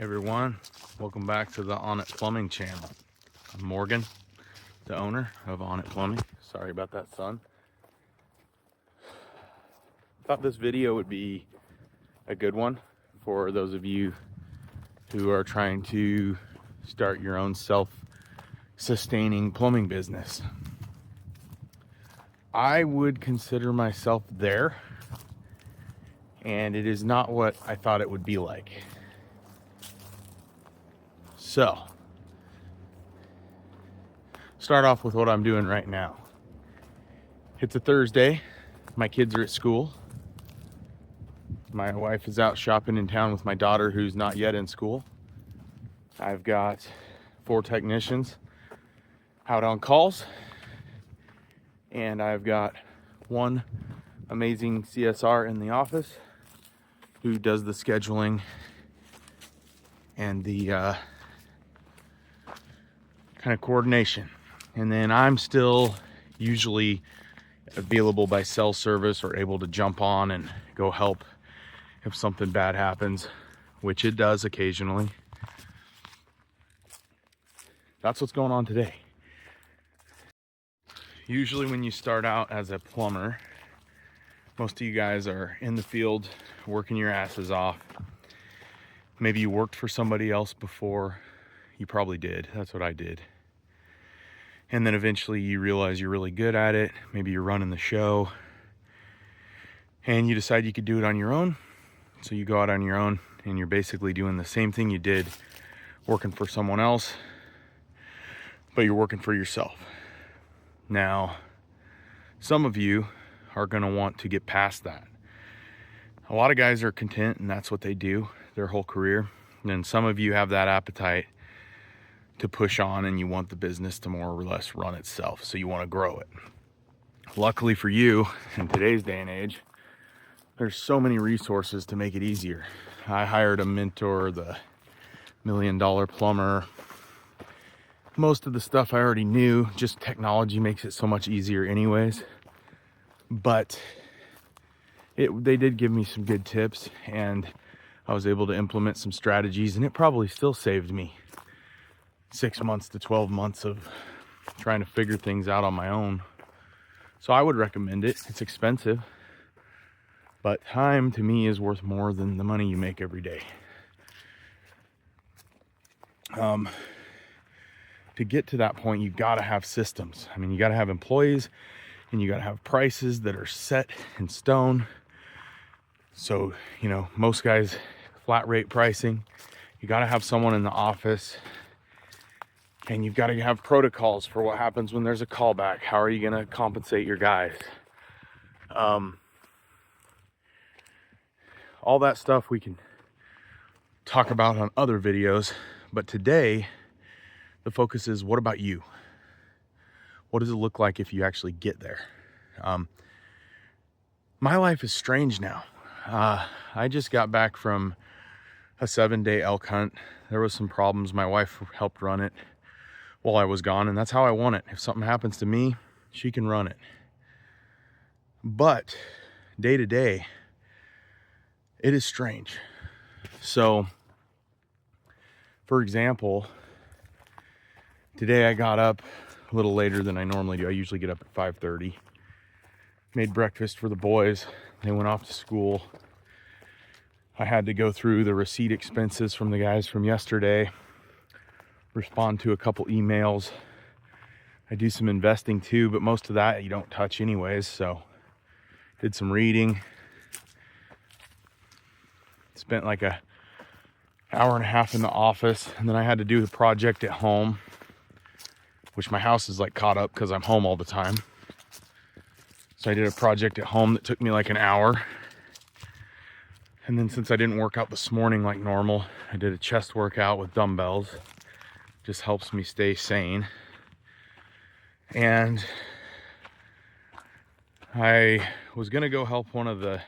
Hey everyone, welcome back to the On It Plumbing channel. I'm Morgan, the owner of On It Plumbing. Sorry about that, son. Thought this video would be a good one for those of you who are trying to start your own self-sustaining plumbing business. I would consider myself there, and it is not what I thought it would be like. So, start off with what I'm doing right now. It's a Thursday. My kids are at school. My wife is out shopping in town with my daughter who's not yet in school. I've got 4 technicians out on calls. And I've got one amazing CSR in the office who does the scheduling and the kind of coordination. And then I'm still usually available by cell service or able to jump on and go help if something bad happens, which it does occasionally. That's what's going on today. Usually when you start out as a plumber, most of you guys are in the field working your asses off. Maybe you worked for somebody else before. You probably did. That's what I did. And then eventually you realize you're really good at it. Maybe you're running the show and you decide you could do it on your own. So you go out on your own and you're basically doing the same thing you did working for someone else, but you're working for yourself. Now, some of you are going to want to get past that. A lot of guys are content and that's what they do their whole career. And then some of you have that appetite to push on and you want the business to more or less run itself. So you want to grow it. Luckily for you, in today's day and age, there's so many resources to make it easier. I hired a mentor, the $1 million plumber. Most of the stuff I already knew, just technology makes it so much easier anyways. But they did give me some good tips and I was able to implement some strategies, and it probably still saved me 6 months to 12 months of trying to figure things out on my own. So I would recommend it. It's expensive, but time to me is worth more than the money you make every day. To get to that point, you've got to have systems. I mean, you got to have employees and you got to have prices that are set in stone. So, most guys flat rate pricing. You got to have someone in the office and you've got to have protocols for what happens when there's a callback. How are you going to compensate your guys? All that stuff we can talk about on other videos, but today the focus is, what about you? What does it look like if you actually get there? My life is strange now. I just got back from a 7-day elk hunt. There was some problems. My wife helped run it while I was gone, and that's how I want it. If something happens to me, she can run it. But day to day, it is strange. So, for example, today I got up a little later than I normally do. I usually get up at 5:30. Made breakfast for the boys. They went off to school. I had to go through the receipt expenses from the guys from yesterday, respond to a couple emails. I do some investing too, but most of that you don't touch anyways. So did some reading. Spent like an hour and a half in the office, and then I had to do the project at home, which my house is like caught up because I'm home all the time. So I did a project at home that took me like an hour. And then since I didn't work out this morning like normal, I did a chest workout with dumbbells. Just helps me stay sane. And I was gonna go help one of the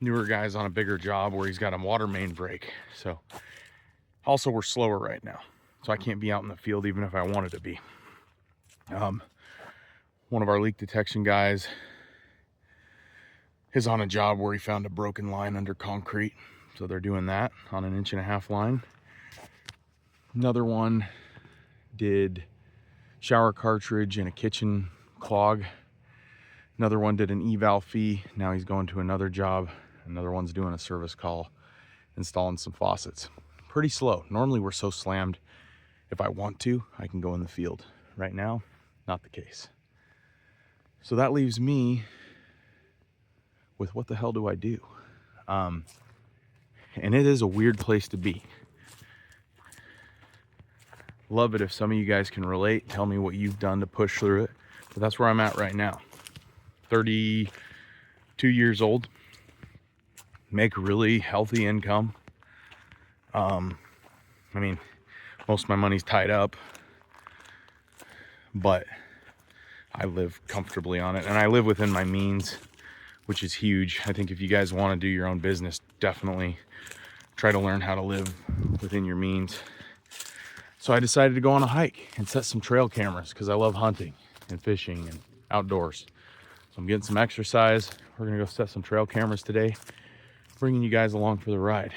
newer guys on a bigger job where he's got a water main break. So also we're slower right now, so I can't be out in the field even if I wanted to be. One of our leak detection guys is on a job where he found a broken line under concrete. So they're doing that on an 1.5-inch line. Another one did shower cartridge and a kitchen clog. Another one did an eval fee. Now he's going to another job. Another one's doing a service call, installing some faucets. Pretty slow. Normally we're so slammed. If I want to, I can go in the field. Right now, not the case. So that leaves me with what the hell do I do? And it is a weird place to be. Love it if some of you guys can relate. Tell me what you've done to push through it. But that's where I'm at right now. 32 years old. Make really healthy income. I mean, most of my money's tied up, but I live comfortably on it, and I live within my means, which is huge. I think if you guys want to do your own business, definitely try to learn how to live within your means. So I decided to go on a hike and set some trail cameras because I love hunting and fishing and outdoors. So I'm getting some exercise. We're gonna go set some trail cameras today, bringing you guys along for the ride.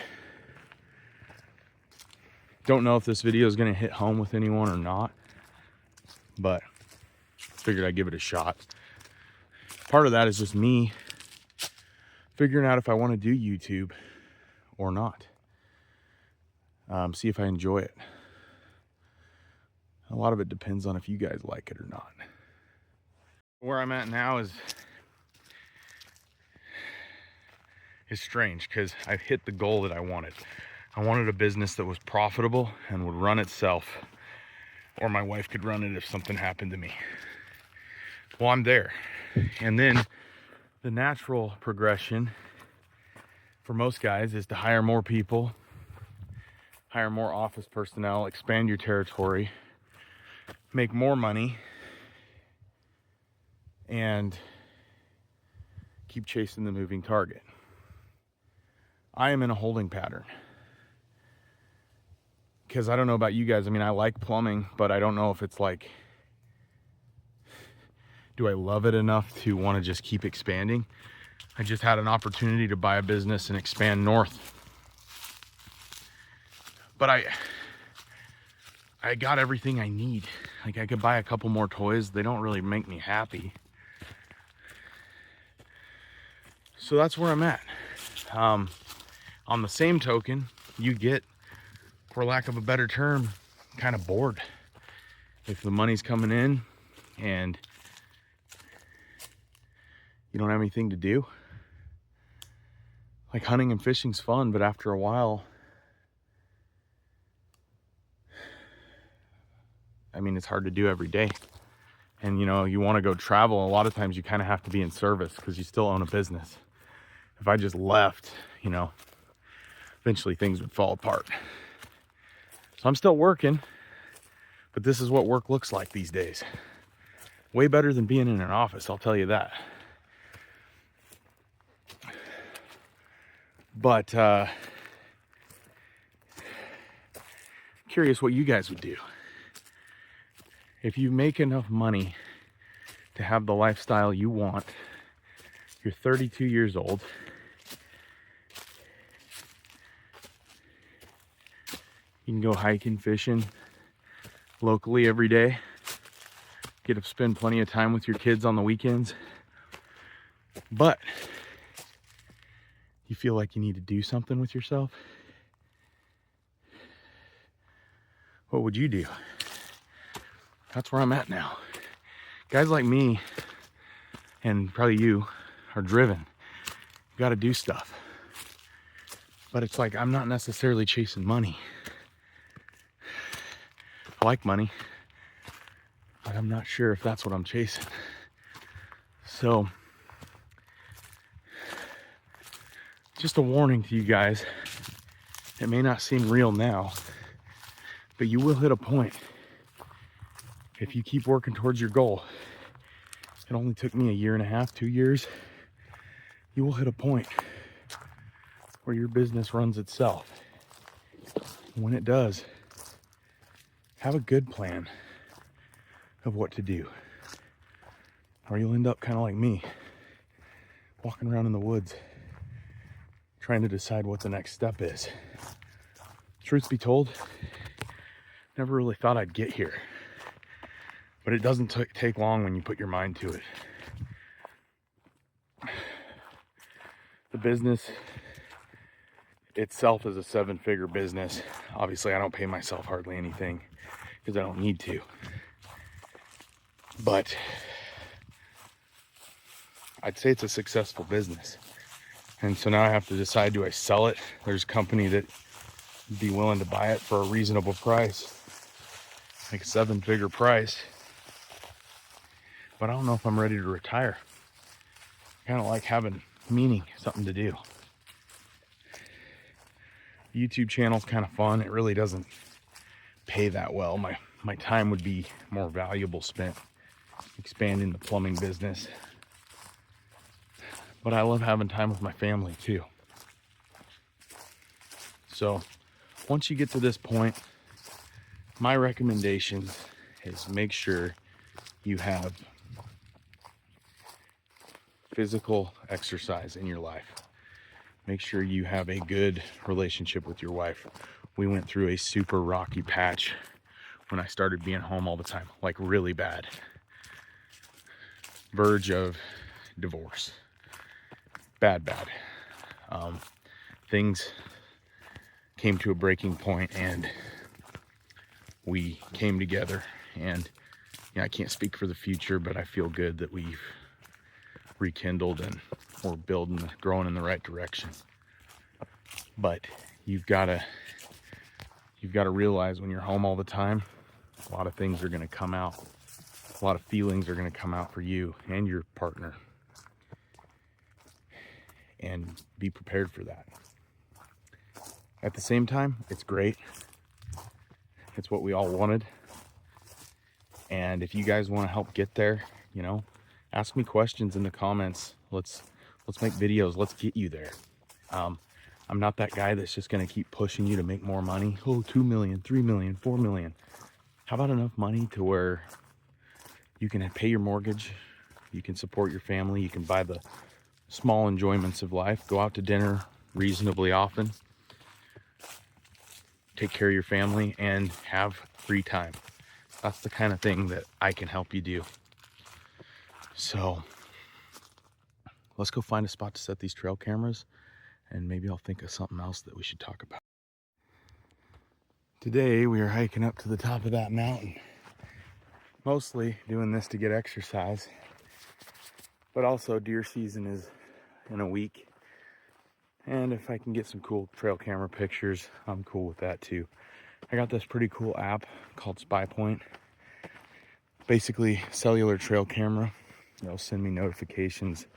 Don't know if this video is gonna hit home with anyone or not, but figured I'd give it a shot. Part of that is just me figuring out if I want to do YouTube or not. See if I enjoy it. A lot of it depends on if you guys like it or not. Where I'm at now is strange because I've hit the goal that I wanted. I wanted a business that was profitable and would run itself, or my wife could run it if something happened to me. Well, I'm there. And then the natural progression for most guys is to hire more people, hire more office personnel, expand your territory, make more money, and keep chasing the moving target. I am in a holding pattern. Because I don't know about you guys. I mean, I like plumbing, but I don't know if it's like, do I love it enough to want to just keep expanding? I just had an opportunity to buy a business and expand north. But I got everything I need. Like, I could buy a couple more toys. They don't really make me happy. So that's where I'm at. On the same token, you get, for lack of a better term, kind of bored. If the money's coming in and you don't have anything to do. Like, hunting and fishing's fun, but after a while, I mean, it's hard to do every day. And you know, you want to go travel, a lot of times you kind of have to be in service because you still own a business. If I just left, you know, eventually things would fall apart. So I'm still working, but this is what work looks like these days. Way better than being in an office, I'll tell you that. But curious what you guys would do. If you make enough money to have the lifestyle you want, you're 32 years old, you can go hiking, fishing locally every day, get to spend plenty of time with your kids on the weekends, but you feel like you need to do something with yourself, what would you do? That's where I'm at now. Guys like me, and probably you, are driven. You gotta do stuff. But it's like, I'm not necessarily chasing money. I like money, but I'm not sure if that's what I'm chasing. So, just a warning to you guys. It may not seem real now, but you will hit a point if you keep working towards your goal. It only took me 1.5 years, 2 years. You will hit a point where your business runs itself. When it does, have a good plan of what to do, or you'll end up kind of like me, walking around in the woods trying to decide what the next step is. Truth be told, never really thought I'd get here, but it doesn't take long when you put your mind to it. The business itself is a 7-figure business. Obviously, I don't pay myself hardly anything because I don't need to. But I'd say it's a successful business. And so now I have to decide, do I sell it? There's a company that would be willing to buy it for a reasonable price, like a 7-figure price. But I don't know if I'm ready to retire. I kind of like having meaning, something to do. The YouTube channel's kind of fun. It really doesn't pay that well. My time would be more valuable spent expanding the plumbing business. But I love having time with my family too. So once you get to this point, my recommendation is make sure you have physical exercise in your life. Make sure you have a good relationship with your wife. We went through a super rocky patch when I started being home all the time, like really bad. Verge of divorce. Bad. Things came to a breaking point and we came together, and I can't speak for the future, but I feel good that we've rekindled and we're growing in the right direction. But you've got to realize when you're home all the time, a lot of things are going to come out. A lot of feelings are going to come out for you and your partner. And be prepared for that. At the same time, it's great. It's what we all wanted. And if you guys want to help get there, ask me questions in the comments. Let's make videos. Let's get you there. I'm not that guy that's just going to keep pushing you to make more money. Oh, 2 million, 3 million, 4 million. How about enough money to where you can pay your mortgage, you can support your family, you can buy the small enjoyments of life, go out to dinner reasonably often, take care of your family, and have free time. That's the kind of thing that I can help you do. So let's go find a spot to set these trail cameras, and maybe I'll think of something else that we should talk about. Today we are hiking up to the top of that mountain. Mostly doing this to get exercise, but also deer season is in a week. And if I can get some cool trail camera pictures, I'm cool with that too. I got this pretty cool app called SpyPoint. Basically, cellular trail camera. It'll send me notifications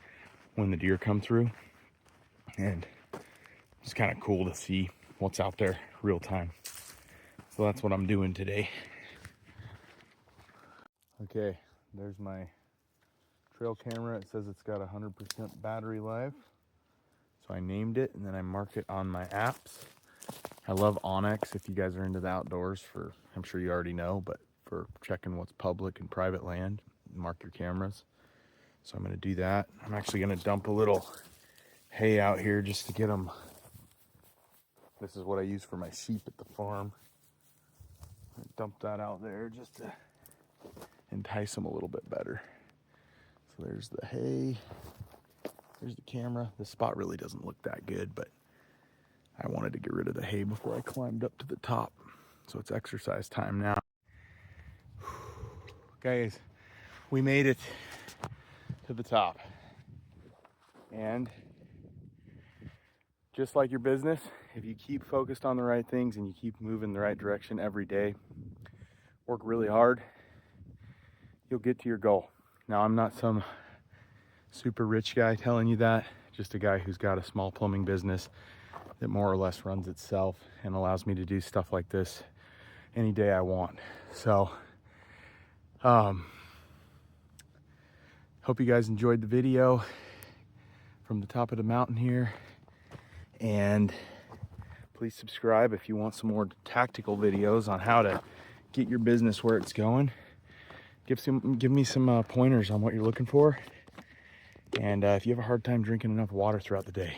when the deer come through. And it's kind of cool to see what's out there real time. So that's what I'm doing today. Okay, there's my trail camera. It says it's got 100% battery life. So I named it, and then I mark it on my apps. I love Onyx if you guys are into the outdoors, I'm sure you already know, but for checking what's public and private land, mark your cameras. So I'm going to do that. I'm actually going to dump a little hay out here just to get them. This is what I use for my sheep at the farm. Dump that out there just to entice them a little bit better. So there's the hay. There's the camera. This spot really doesn't look that good, but I wanted to get rid of the hay before I climbed up to the top. So it's exercise time now. Guys, we made it to the top. And just like your business, if you keep focused on the right things and you keep moving the right direction every day, work really hard, you'll get to your goal. Now, I'm not some super rich guy telling you that, just a guy who's got a small plumbing business that more or less runs itself and allows me to do stuff like this any day I want. So, hope you guys enjoyed the video from the top of the mountain here, and please subscribe if you want some more tactical videos on how to get your business where it's going. Give me some pointers on what you're looking for, and if you have a hard time drinking enough water throughout the day,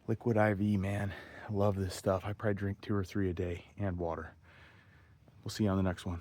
Liquid IV, man. I love this stuff. I probably drink 2 or 3 a day, and water. We'll see you on the next one.